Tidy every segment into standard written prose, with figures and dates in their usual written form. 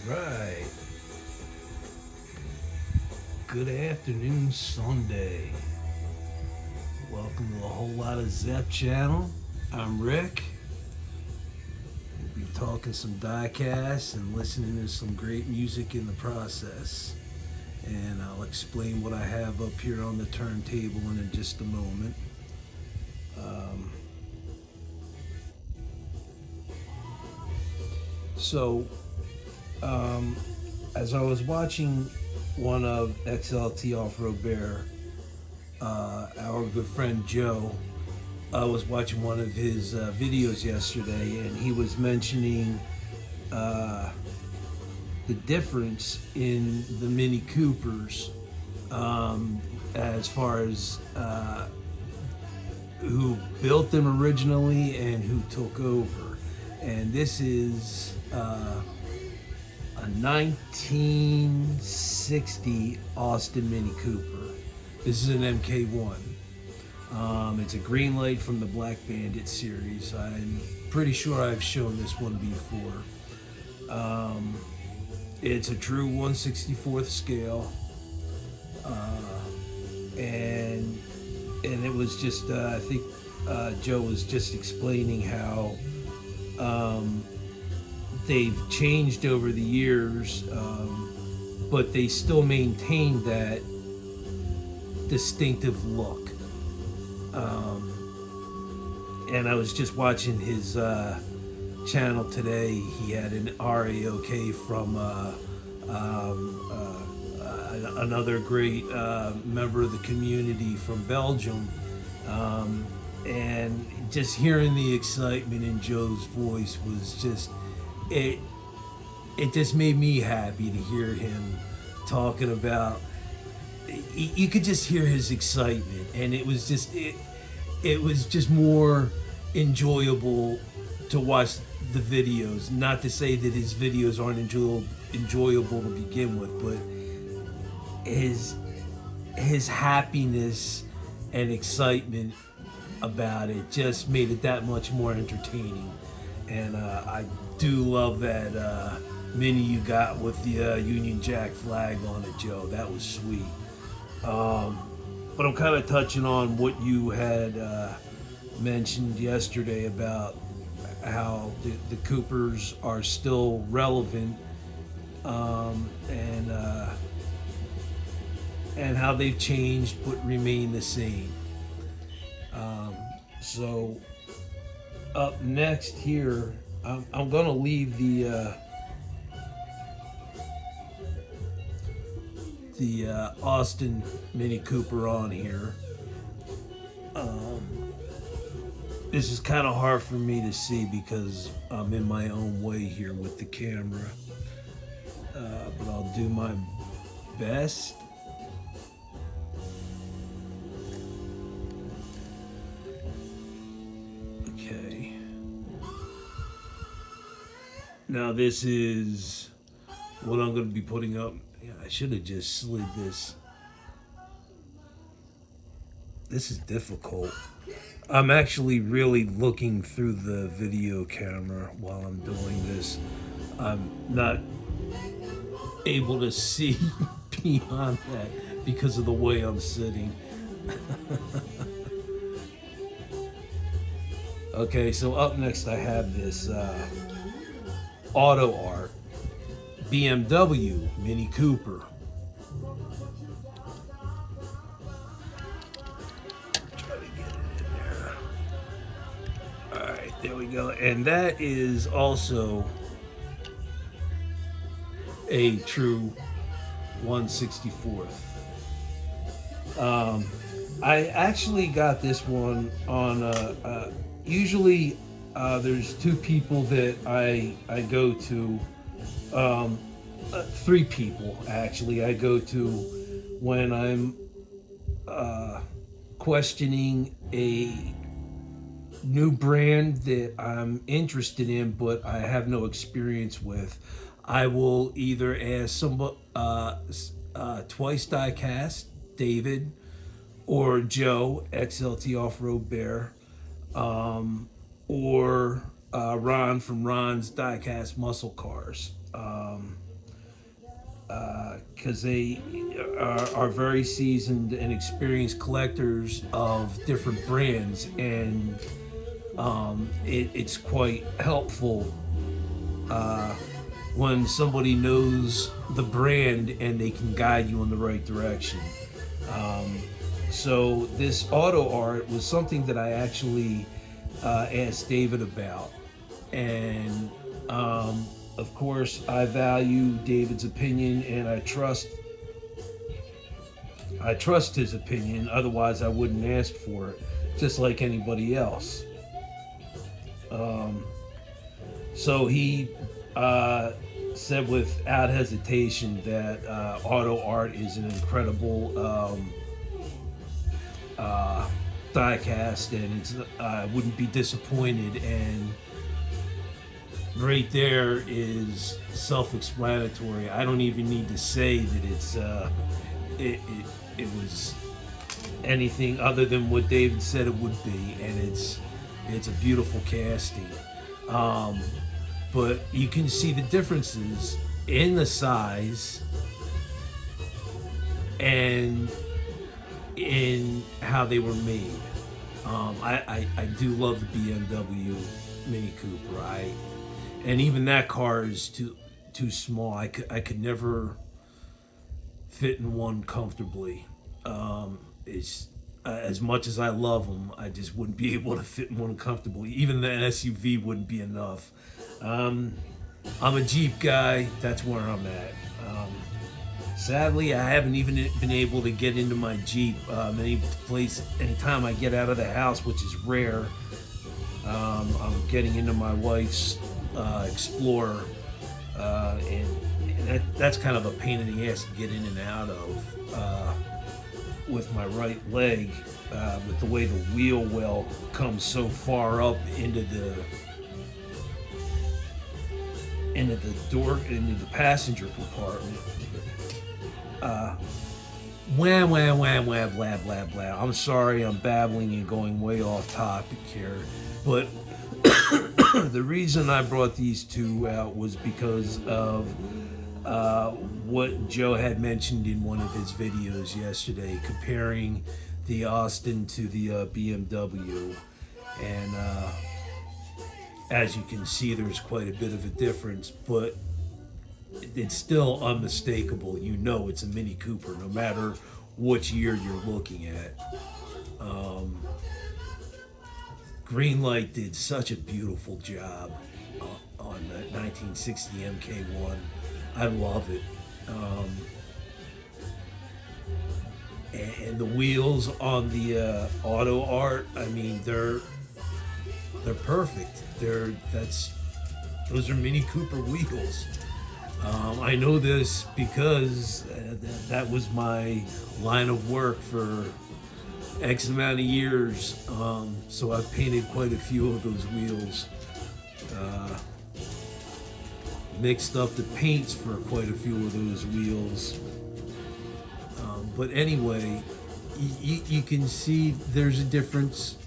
Right. Good afternoon, Sunday. Welcome to a whole lot of Zep channel. I'm Rick. We'll be talking some diecast and listening to some great music in the process. And I'll explain what I have up here on the turntable in just a moment. Um, so, um, as I was watching one of XLT Off Road Bear, our good friend Joe, I was watching one of his videos yesterday, and he was mentioning uh, the difference in the Mini Coopers as far as who built them originally and who took over. And this is a 1960 Austin Mini Cooper. This is an MK1. It's a green light from the Black Bandit series. I'm pretty sure I've shown this one before. It's a true 1/64th scale, and it was just I think Joe was just explaining how they've changed over the years, but they still maintain that distinctive look. And I was just watching his channel today. He had an RAOK from another great member of the community from Belgium, and just hearing the excitement in Joe's voice was just it. It just made me happy to hear him talking about. You could just hear his excitement, and it was just it was just more enjoyable to watch the videos. Not to say that his videos aren't enjoyable to begin with, but his happiness and excitement about it just made it that much more entertaining. And I do love that mini you got with the Union Jack flag on it, Joe. That was sweet. But I'm kind of touching on what you had mentioned yesterday about how the Coopers are still relevant, and how they've changed but remain the same. So up next here, I'm gonna leave the Austin Mini Cooper on here. This is kind of hard for me to see because I'm in my own way here with the camera, but I'll do my best. Okay. Now this is what I'm going to be putting up. Yeah, I should have just slid this. This is difficult. I'm actually really looking through the video camera while I'm doing this. I'm not able to see beyond that because of the way I'm sitting. Okay, so up next I have this auto art BMW Mini Cooper. Try to get it in there. Alright, there we go. And that is also a true 1/64th. I actually got this one on usually there's two people that I go to, three people actually I go to when I'm questioning a new brand that I'm interested in but I have no experience with. I will either ask somebody, Twice Diecast, David, or Joe, XLT Off Road Bear, or Ron from Ron's Diecast Muscle Cars. because they are very seasoned and experienced collectors of different brands, and it's quite helpful when somebody knows the brand and they can guide you in the right direction. So this auto art was something that I actually asked David about, and of course I value David's opinion, and I trust his opinion. Otherwise, I wouldn't ask for it, just like anybody else. So he said without hesitation that auto art is an incredible die-cast, and I wouldn't be disappointed. And right there is self-explanatory. I don't even need to say that it was anything other than what David said it would be, and it's a beautiful casting. But you can see the differences in the size and in how they were made. I do love the BMW Mini Cooper. And even that car is too small. I could never fit in one comfortably. It's as much as I love them, I just wouldn't be able to fit in one comfortably. Even the SUV wouldn't be enough. I'm a Jeep guy. That's where I'm at. Sadly, I haven't even been able to get into my Jeep anytime I get out of the house, which is rare. I'm getting into my wife's Explorer, and that's kind of a pain in the ass to get in and out of with my right leg, with the way the wheel well comes so far up into the passenger compartment. Wham, wham, wham, wham, blah, blah, blah. I'm sorry, I'm babbling and going way off topic here, but the reason I brought these two out was because of what Joe had mentioned in one of his videos yesterday, comparing the Austin to the BMW, and as you can see, there's quite a bit of a difference, but it's still unmistakable. You know it's a Mini Cooper, no matter which year you're looking at. Greenlight did such a beautiful job on the 1960 MK1. I love it. And the wheels on the auto art, I mean, they're perfect. Those are Mini Cooper wheels. I know this because that was my line of work for X amount of years. So I've painted quite a few of those wheels. Mixed up the paints for quite a few of those wheels. But anyway, you can see there's a difference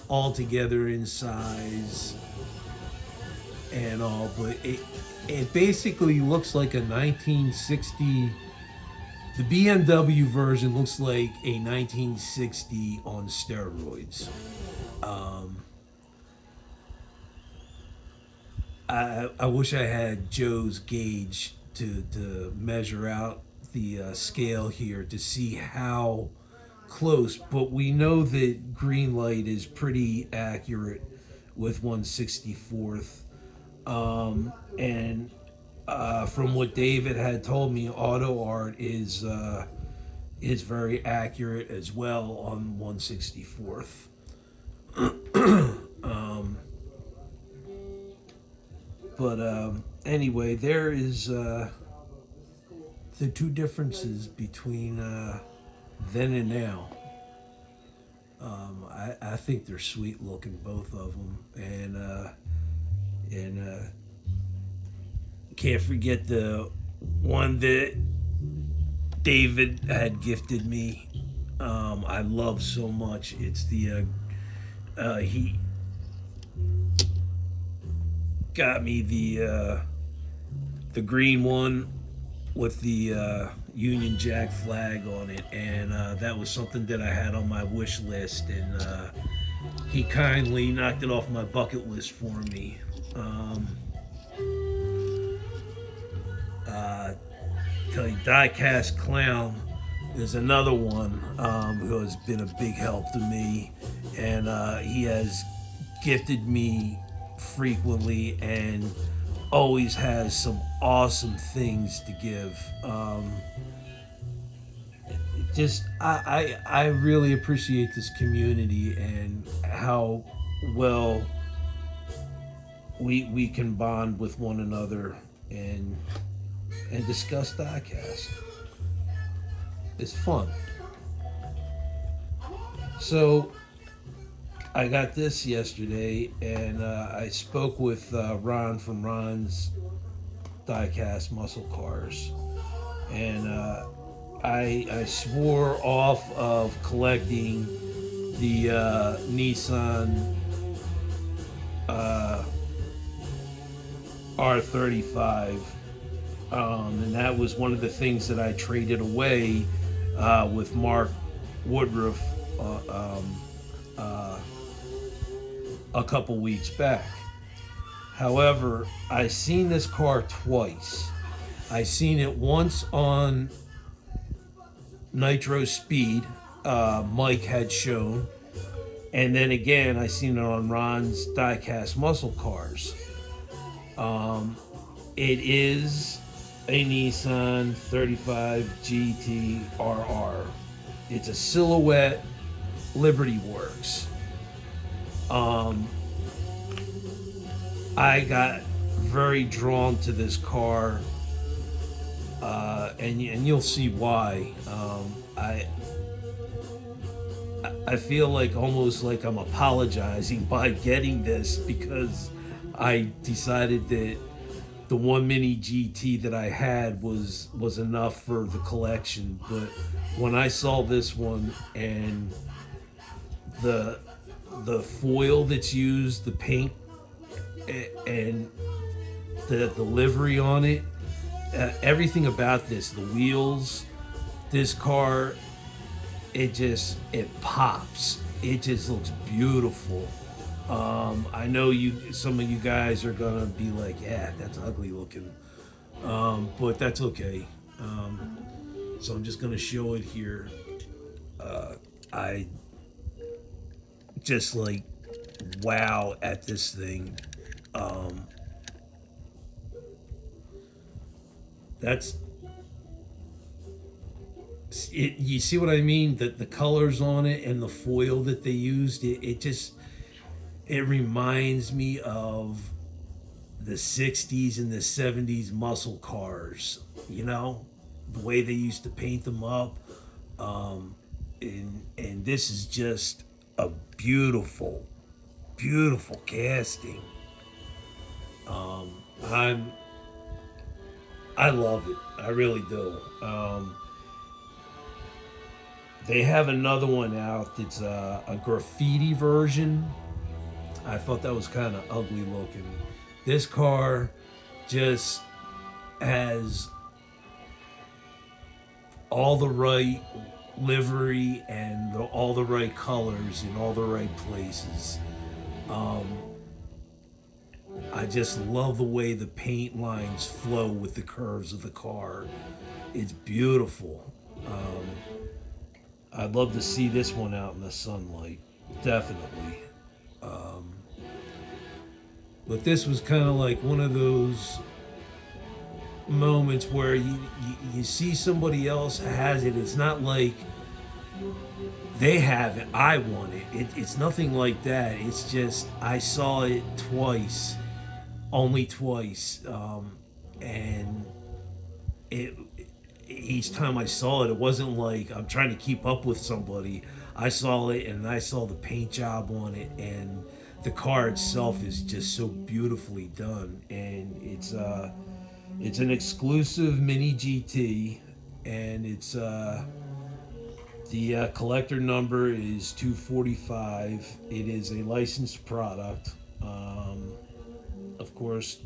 altogether in size and all, but it basically looks like a 1960. The BMW version looks like a 1960 on steroids. I wish I had Joe's gauge to measure out the scale here to see how close, but we know that Greenlight is pretty accurate with 1/64th. And from what David had told me, auto art is very accurate as well on 1/64th. But anyway, there is the two differences between then and now. I think they're sweet looking, both of them, and can't forget the one that David had gifted me. I love so much. It's the he got me the the green one with the Union Jack flag on it, and that was something that I had on my wish list, and he kindly knocked it off my bucket list for me. Um, tell you, Diecast Clown is another one who has been a big help to me, and he has gifted me frequently and always has some awesome things to give. Just I really appreciate this community and how well we can bond with one another and discuss diecast. It's fun. So I got this yesterday, and I spoke with Ron from Ron's Diecast Muscle Cars, and I swore off of collecting the Nissan R35, and that was one of the things that I traded away with Mark Woodruff a couple weeks back. However, I seen this car twice. I seen it once on Nitro Speed, Mike had shown, and then again I seen it on Ron's Diecast Muscle Cars. It is a Nissan 35 GT RR. It's a Silhouette Liberty Works. I got very drawn to this car, and you'll see why. I feel like almost like I'm apologizing by getting this because I decided that the one mini GT that I had was enough for the collection. But when I saw this one and the foil that's used, the paint, and the livery on it, everything about this, the wheels, this car, it pops. It just looks beautiful. I know some of you guys are gonna be like, yeah, that's ugly looking, but that's okay. So I'm just gonna show it here. I just like wow at this thing. That's it. You see what I mean? The colors on it and the foil that they used, it reminds me of the 60s and the 70s muscle cars, you know, the way they used to paint them up. And this is just a beautiful, beautiful casting. I love it. I really do. They have another one out that's a graffiti version. I thought that was kind of ugly looking. This car just has all the right livery and all the right colors in all the right places. I just love the way the paint lines flow with the curves of the car. It's beautiful. I'd love to see this one out in the sunlight, definitely. But this was kind of like one of those moments where you see somebody else has it. It's not like they have it, I want it. It's nothing like that. It's just I saw it twice, only twice, and each time I saw it, it wasn't like I'm trying to keep up with somebody. I saw it and I saw the paint job on it, and the car itself is just so beautifully done. And it's an exclusive mini GT, and it's the collector number is 245. It is a licensed product. Of course,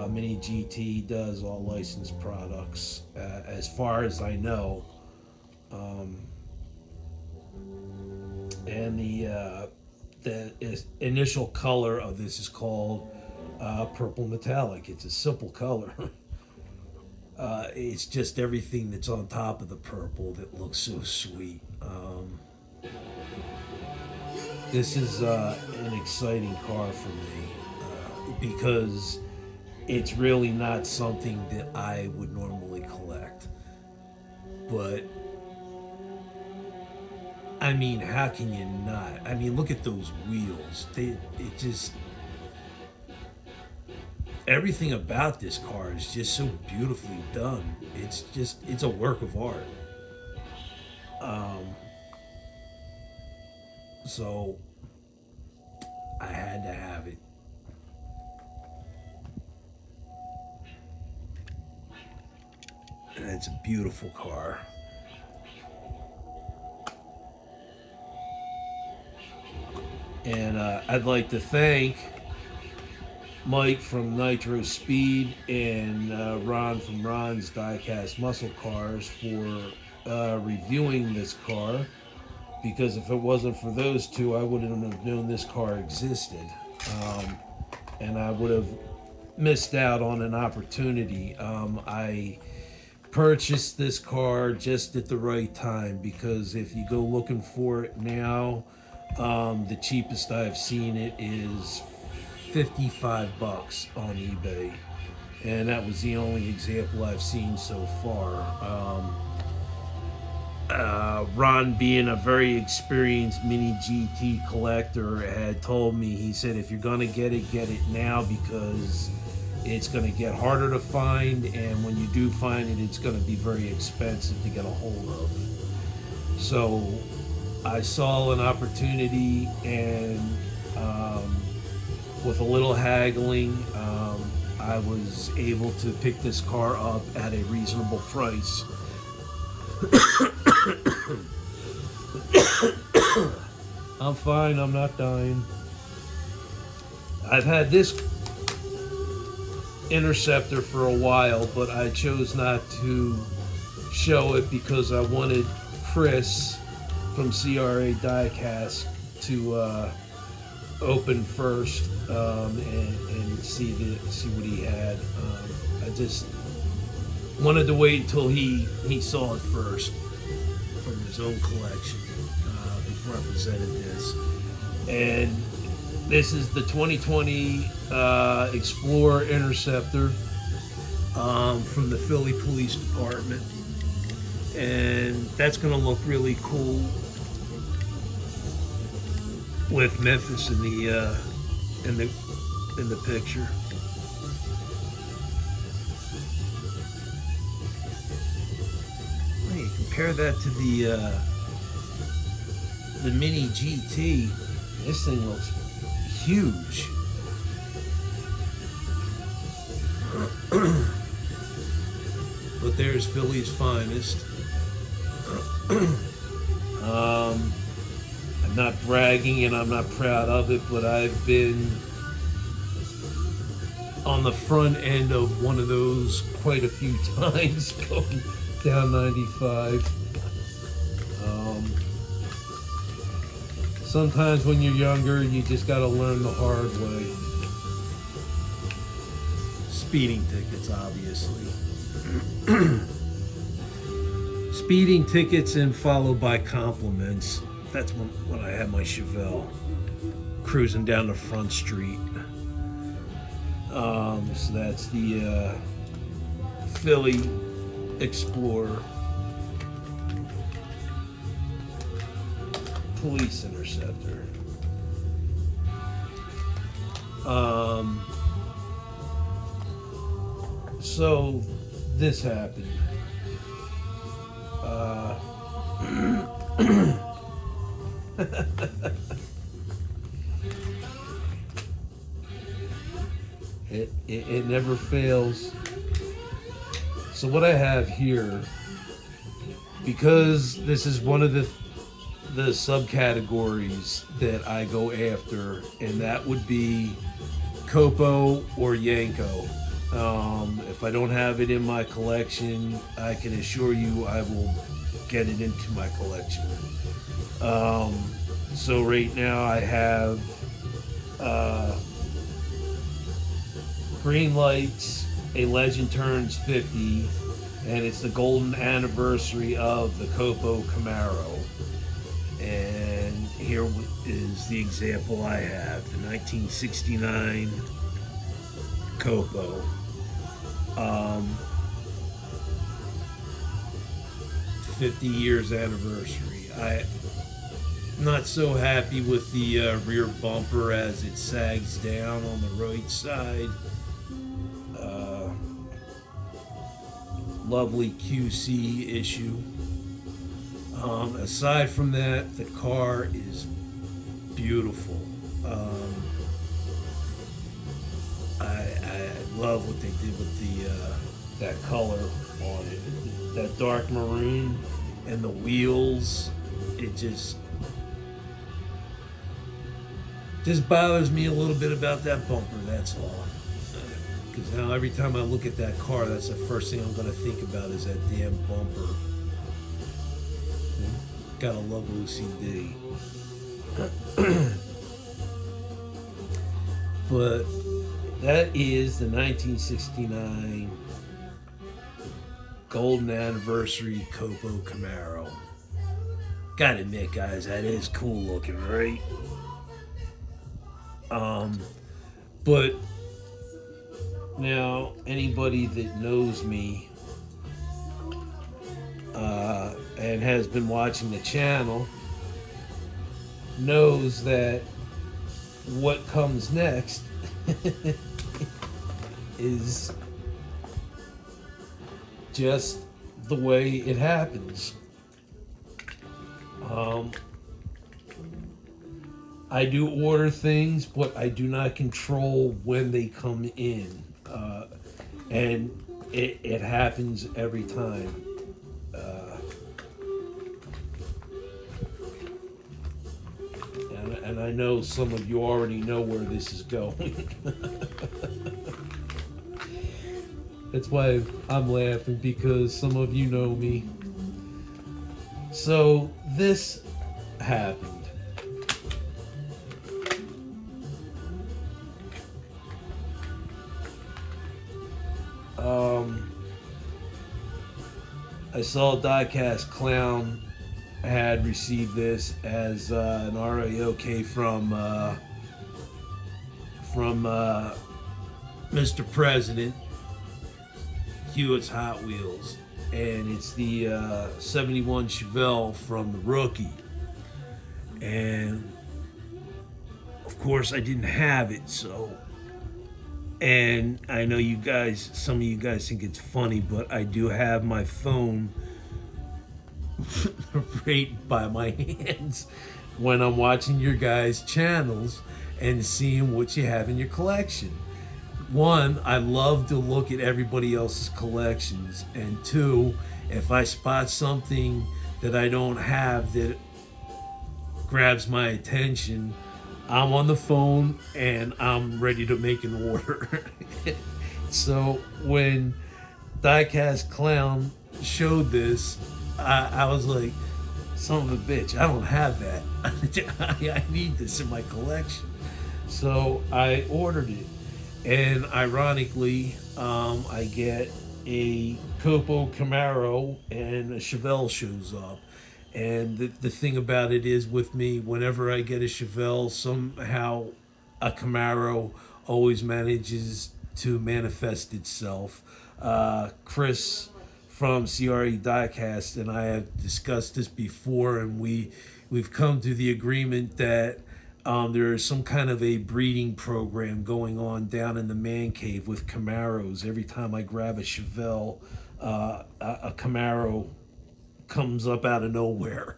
Mini GT does all licensed products, as far as I know. Um, and the initial color of this is called purple metallic. It's a simple color. It's just everything that's on top of the purple that looks so sweet. This is an exciting car for me because it's really not something that I would normally collect. But I mean, how can you not? I mean, look at those wheels. It just, everything about this car is just so beautifully done. It's a work of art. Um, so I had to have it. And it's a beautiful car. And I'd like to thank Mike from Nitro Speed and Ron from Ron's Diecast Muscle Cars for reviewing this car, because if it wasn't for those two, I wouldn't have known this car existed. And I would have missed out on an opportunity. I purchased this car just at the right time, because if you go looking for it now, the cheapest I've seen it is $55 on eBay, and that was the only example I've seen so far. Ron, being a very experienced Mini GT collector, had told me, he said, if you're gonna get it now, because it's gonna get harder to find, and when you do find it, it's gonna be very expensive to get a hold of. So I saw an opportunity, and with a little haggling, I was able to pick this car up at a reasonable price. I'm fine, I'm not dying. I've had this Interceptor for a while, but I chose not to show it because I wanted Chris from CRA Diecast to open first, and see what he had. I just wanted to wait until he saw it first from his own collection before I presented this. And this is the 2020 Explorer Interceptor from the Philly Police Department, and that's going to look really cool with Memphis in the picture. When you compare that to the Mini GT, this thing looks huge. But there's Philly's finest. I'm not bragging and I'm not proud of it, but I've been on the front end of one of those quite a few times going down 95. Sometimes when you're younger, you just gotta learn the hard way. Speeding tickets, obviously. Speeding tickets and followed by compliments. That's when I had my Chevelle cruising down the front street. So that's the Philly Explorer Police Interceptor. So this happened. It never fails. So what I have here, because this is one of the subcategories that I go after, and that would be Copo or Yanko. If I don't have it in my collection, I can assure you I will get it into my collection. Um, so right now I have uh, Green Lights, A Legend Turns 50, and it's the golden anniversary of the Copo Camaro. And here is the example I have, the 1969 Copo. Um, 50 years anniversary. I'm not so happy with the rear bumper as it sags down on the right side. Lovely QC issue. Aside from that, the car is beautiful. I love what they did with that color on it, that dark maroon, and the wheels. It just bothers me a little bit about that bumper. That's all. Because now every time I look at that car, that's the first thing I'm going to think about is that damn bumper. Gotta love OCD. But that is the 1969 Golden Anniversary Copo Camaro. Gotta admit, guys, that is cool looking, right? But now anybody that knows me and has been watching the channel knows that what comes next is just the way it happens. I do order things, but I do not control when they come in. And it happens every time. And I know some of you already know where this is going. That's why I'm laughing, because some of you know me. So this happened. I saw Diecast Clown had received this as an RAOK from Mr. President, Hewitt's Hot Wheels, and it's the 71 Chevelle from the Rookie. And of course I didn't have it, so, and I know you guys, some of you guys think it's funny, but I do have my phone right by my hands when I'm watching your guys' channels and seeing what you have in your collection. One, I love to look at everybody else's collections, and two, if I spot something that I don't have that grabs my attention, I'm on the phone and I'm ready to make an order. So when Diecast Clown showed this, I was like, son of a bitch, I don't have that. I need this in my collection. So I ordered it. And ironically, I get a Copo Camaro and a Chevelle shows up. And the thing about it is, with me, whenever I get a Chevelle, somehow a Camaro always manages to manifest itself. Chris from CRE Diecast and I have discussed this before, and we've come to the agreement that there is some kind of a breeding program going on down in the man cave with Camaros. Every time I grab a Chevelle, a Camaro comes up out of nowhere.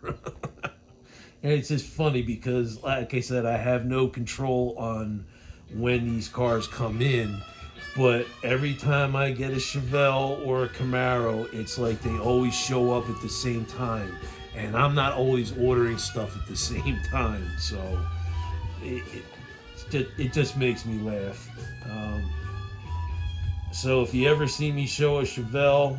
And it's just funny because, like I said, I have no control on when these cars come in, but every time I get a Chevelle or a Camaro, it's like they always show up at the same time, and I'm not always ordering stuff at the same time, so it just makes me laugh. So if you ever see me show a Chevelle,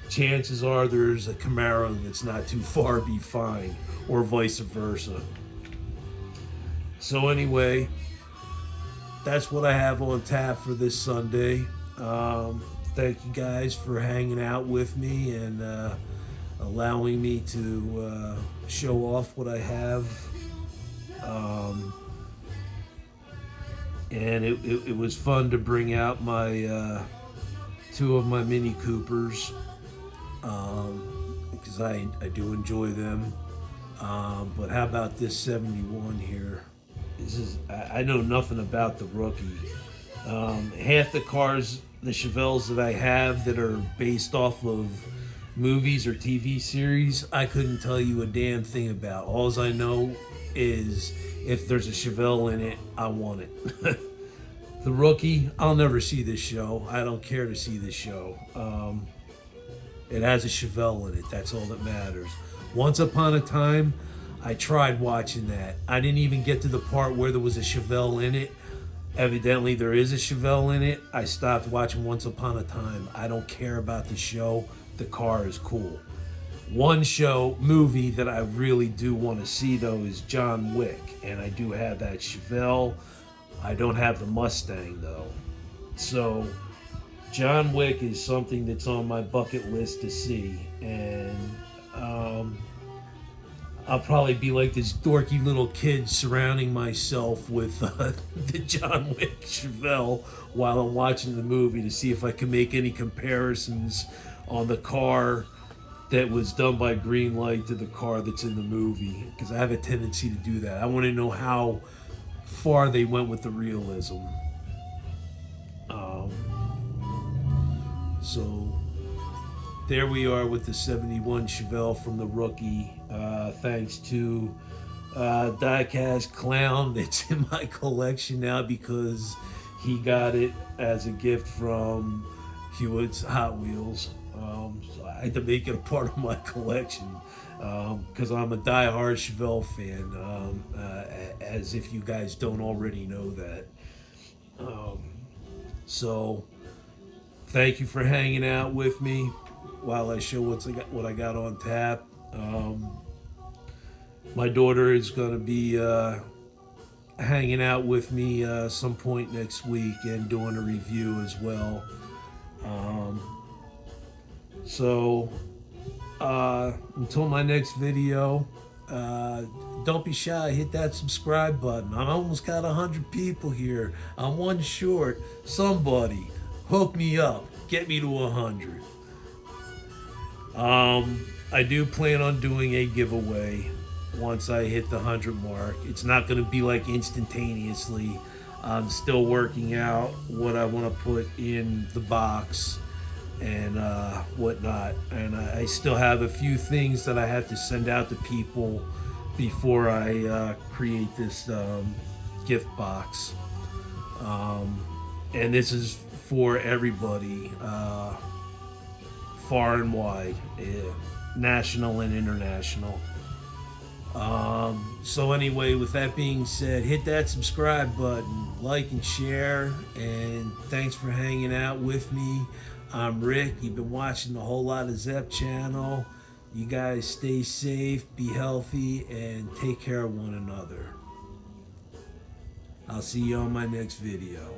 chances are there's a Camaro that's not too far behind, or vice versa. So anyway, that's what I have on tap for this Sunday. Thank you guys for hanging out with me and allowing me to show off what I have. And it was fun to bring out my two of my Mini Coopers, because I do enjoy them. But how about this 71 here? This is, I know nothing about the Rookie. Half the cars, the Chevelles that I have that are based off of movies or TV series, I couldn't tell you a damn thing about. All I know is if there's a Chevelle in it, I want it. The Rookie, I'll never see this show. I don't care to see this show. It has a Chevelle in it. That's all that matters. Once Upon a Time, I tried watching that. I didn't even get to the part where there was a Chevelle in it. Evidently, there is a Chevelle in it. I stopped watching Once Upon a Time. I don't care about the show. The car is cool. One movie that I really do want to see, though, is John Wick. And I do have that Chevelle. I don't have the Mustang, though. So, John Wick is something that's on my bucket list to see. And I'll probably be like this dorky little kid surrounding myself with the John Wick Chevelle while I'm watching the movie to see if I can make any comparisons on the car that was done by Greenlight to the car that's in the movie, because I have a tendency to do that. I want to know how far they went with the realism. So there we are with the 71 Chevelle from the Rookie. Thanks to Diecast Clown that's in my collection now because he got it as a gift from Hewitt's Hot Wheels. So I had to make it a part of my collection because I'm a die-hard Chevelle fan, as if you guys don't already know that. So thank you for hanging out with me while I show what I got on tap. My daughter is going to be hanging out with me some point next week and doing a review as well. So until my next video, don't be shy, hit that subscribe button. I almost got 100 people here. I'm one short. Somebody hook me up, get me to 100. I do plan on doing a giveaway once I hit the 100 mark. It's not going to be like instantaneously. I'm still working out what I want to put in the box and whatnot. And I still have a few things that I have to send out to people before I create this gift box. And this is for everybody, far and wide, national and international. So anyway, with that being said, hit that subscribe button, like and share, and thanks for hanging out with me. I'm Rick. You've been watching the Whole Lot of Zep channel. You guys stay safe, be healthy, and take care of one another. I'll see you on my next video.